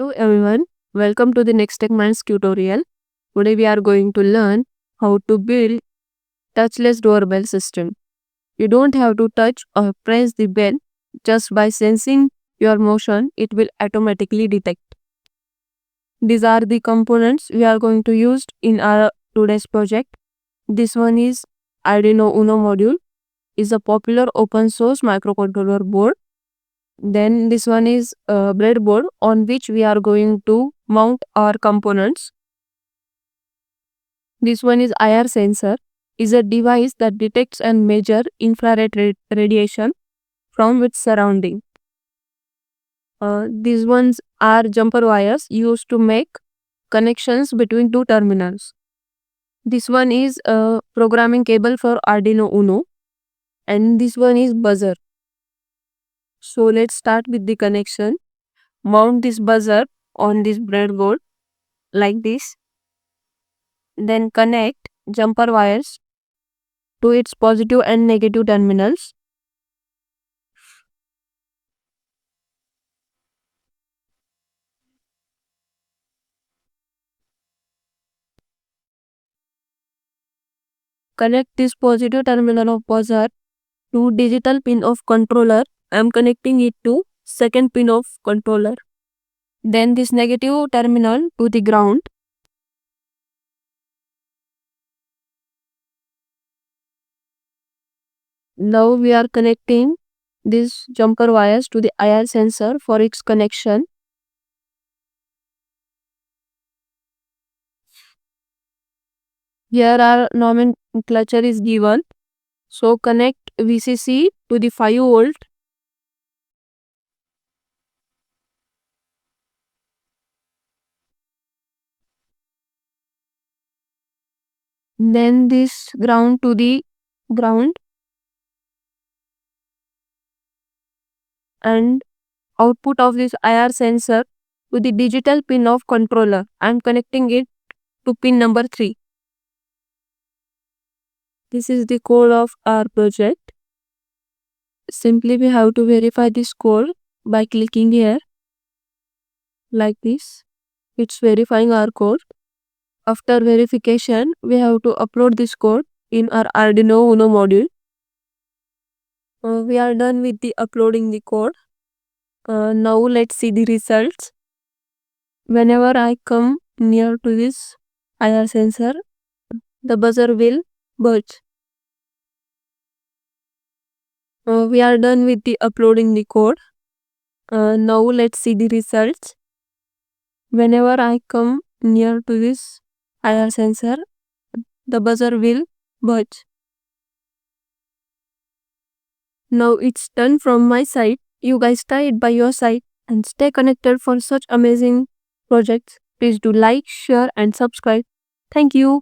Hello everyone, welcome to the Next Tech Minds tutorial. Today we are going to learn how to build touchless doorbell system. You don't have to touch or press the bell, just by sensing your motion it will automatically detect. These are the components we are going to use in our today's project. This one is Arduino Uno module, is a popular open source microcontroller board. Then this one is a breadboard on which we are going to mount our components. This one is IR sensor, is a device that detects and measures infrared radiation from its surrounding. These ones are jumper wires used to make connections between two terminals. This one is a programming cable for Arduino Uno, and this one is buzzer. So let's start with the connection. Mount this buzzer on this breadboard like this. Then connect jumper wires to its positive and negative terminals. Connect this positive terminal of buzzer to digital pin of controller. I am connecting it to second pin of controller. Then this negative terminal to the ground. Now we are connecting these jumper wires to the IR sensor for its connection. Here our nomenclature is given. So connect VCC to the 5 volt. Then this ground to the ground. And output of this IR sensor to the digital pin of controller. I am connecting it to pin number 3. This is the code of our project. Simply we have to verify this code by clicking here like this. It's verifying our code. After verification, we have to upload this code in our Arduino Uno module. We are done with the uploading the code. Now let's see the results. Whenever I come near to this IR sensor, the buzzer will buzz. We are done with the uploading the code. Now let's see the results. Whenever I come near to this IR sensor, the buzzer will buzz. Now it's done from my side. You guys try it by your side and stay connected for such amazing projects. Please do like, share and subscribe. Thank you.